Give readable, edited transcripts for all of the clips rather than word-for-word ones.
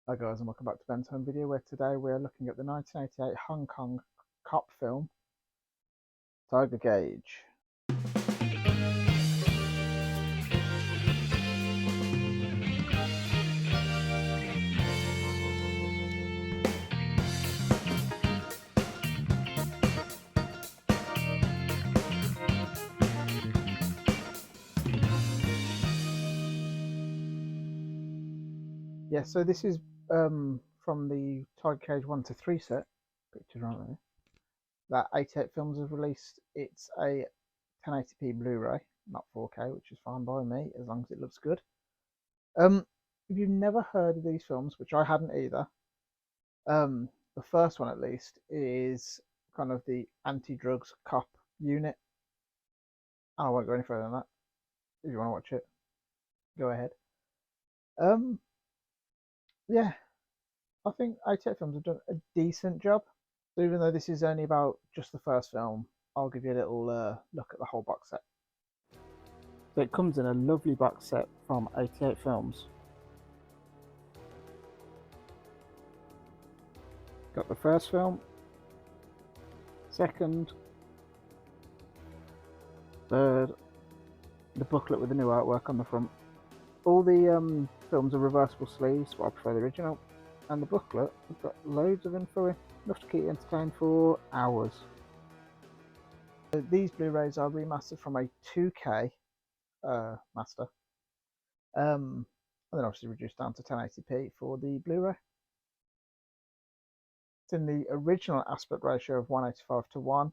Hi guys, and welcome back to Ben's home video, where today we're looking at the 1988 Hong Kong cop film Tiger Gauge. Yeah, so this is from the Tiger Cage 1 to 3 set. Pictures aren't there? That 88 Films have released. It's a 1080p Blu-ray, not 4K, which is fine by me as long as it looks good. If you've never heard of these films, which I hadn't either, the first one at least is kind of the anti-drugs cop unit. I won't go any further than that. If you want to watch it, go ahead. Um, yeah, I think 88 Films have done a decent job. So even though this is only about just the first film, I'll give you a little look at the whole box set. So it comes in a lovely box set from 88 Films. Got the first film, second, third, the booklet with the new artwork on the front. All the films are reversible sleeves, but I prefer the original. And the booklet, we've got loads of info in, enough to keep you entertained for hours. These Blu-rays are remastered from a 2K master, and then obviously reduced down to 1080p for the Blu-ray. It's in the original aspect ratio of 185 to 1,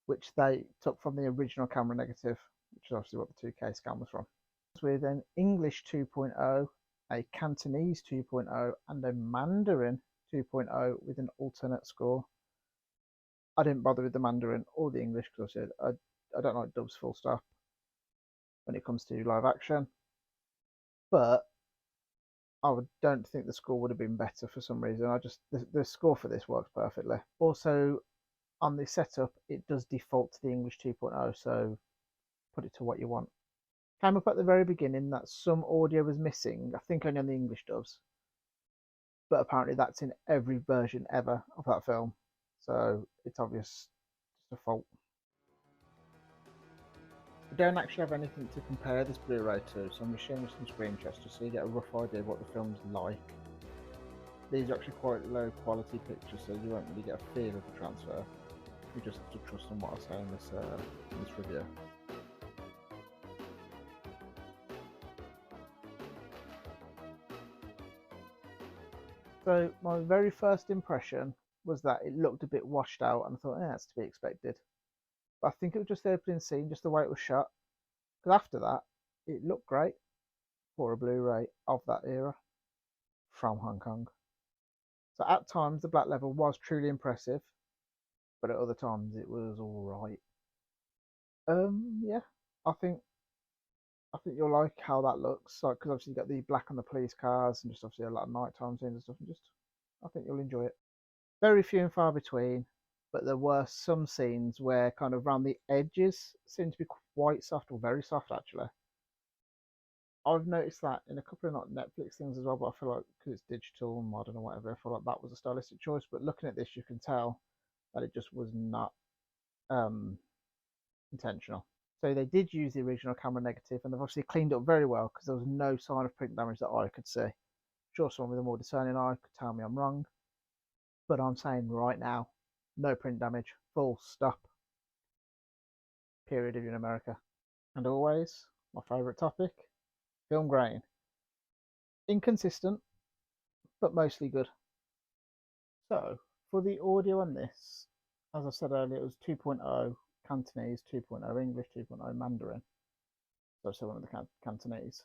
which they took from the original camera negative, which is obviously what the 2K scan was from. With an English 2.0, a Cantonese 2.0, and a Mandarin 2.0 with an alternate score. I didn't bother with the Mandarin or the English because I said I don't like dubs full stop when it comes to live action, but don't think the score would have been better for some reason. The score for this works perfectly. Also, on the setup, it does default to the English 2.0, so put it to what you want. Came up at the very beginning that some audio was missing, I think only on the English dubs, but apparently that's in every version ever of that film, so it's obvious just a fault. I don't actually have anything to compare this Blu-ray to, so I'm just showing you some screenshots just so you get a rough idea of what the film's like. These are actually quite low quality pictures, so you won't really get a feel of the transfer. You just have to trust on what I say in this review. So my very first impression was that it looked a bit washed out, and I thought, that's to be expected. But I think it was just the opening scene, just the way it was shot. Because after that, it looked great for a Blu-ray of that era from Hong Kong. So at times the black level was truly impressive, but at other times it was all right. Yeah, I think you'll like how that looks. Like, because obviously you got the black on the police cars and just obviously a lot of nighttime scenes and stuff. And just, I think you'll enjoy it. Very few and far between, but there were some scenes where kind of around the edges seemed to be quite soft, or very soft actually. I've noticed that in a couple of like Netflix things as well, but I feel like because it's digital and modern or whatever, I feel like that was a stylistic choice. But looking at this, you can tell that it just was not um, intentional. So they did use the original camera negative, and they've obviously cleaned up very well because there was no sign of print damage that I could see. I'm sure someone with a more discerning eye could tell me I'm wrong, but I'm saying right now, no print damage, full stop. Period if you're in America. And always, my favourite topic, film grain. Inconsistent, but mostly good. So, for the audio on this, as I said earlier, it was 2.0 Cantonese, 2.0 English, 2.0 Mandarin. So I said one of the Cantonese.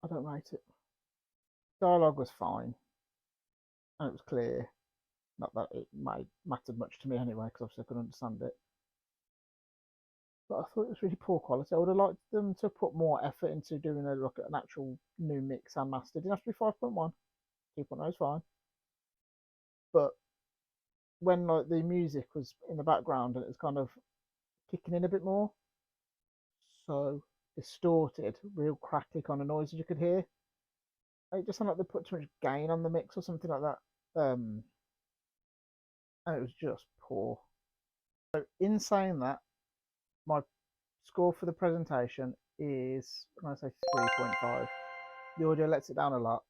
I don't rate it. Dialogue was fine, and it was clear. Not that it mattered much to me anyway, because obviously I couldn't understand it. But I thought it was really poor quality. I would have liked them to put more effort into doing a look at an actual new mix and master. It didn't have to be 5.1. 2.0 is fine. But when like the music was in the background and it was kind of kicking in a bit more, so distorted, real crackly kind of noises you could hear. It just sounded like they put too much gain on the mix or something like that. And it was just poor. So in saying that, my score for the presentation is, I'm going to say 3.5. The audio lets it down a lot,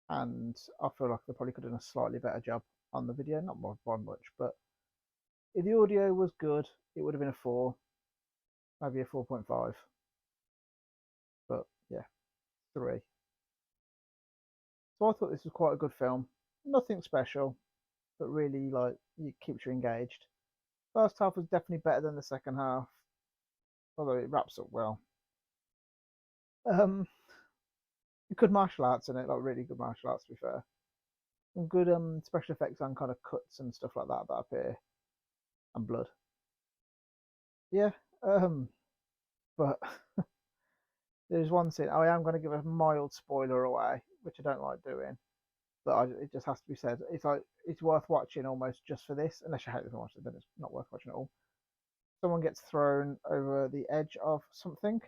and I feel like they probably could have done a slightly better job on the video, not by much, but if the audio was good, it would have been a 4, maybe a 4.5, but yeah, 3. So I thought this was quite a good film. Nothing special, but really like it keeps you engaged. First half was definitely better than the second half, although it wraps up well. Um, good martial arts in it, like really good martial arts to be fair. Some good special effects on kind of cuts and stuff like that appear, and blood. Yeah, but there's one scene. I am going to give a mild spoiler away, which I don't like doing, but it just has to be said. It's like it's worth watching almost just for this. Unless you hate this watch it, then it's not worth watching at all. Someone gets thrown over the edge of something,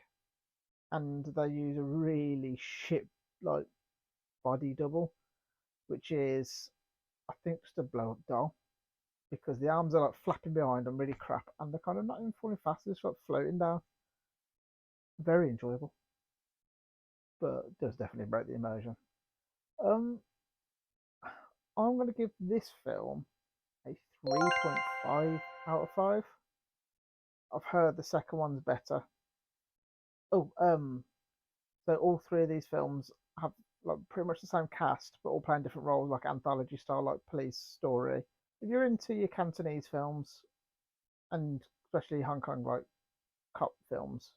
and they use a really shit like body double, which is I think just a blow up doll because the arms are like flapping behind them, really crap, and they're kind of not even falling fast; they're just like floating down. Very enjoyable, but does definitely break the immersion. Um, I'm going to give this film a 3.5 out of 5. I've heard the second one's better. Oh, so all three of these films have like pretty much the same cast, but all playing different roles, like anthology style, like police story. If you're into your Cantonese films and especially Hong Kong like cop films,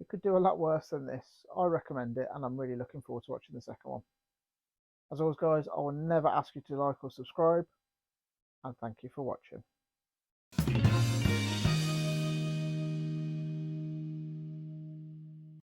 it could do a lot worse than this. I recommend it, and I'm really looking forward to watching the second one. As always, guys, I will never ask you to like or subscribe, and thank you for watching.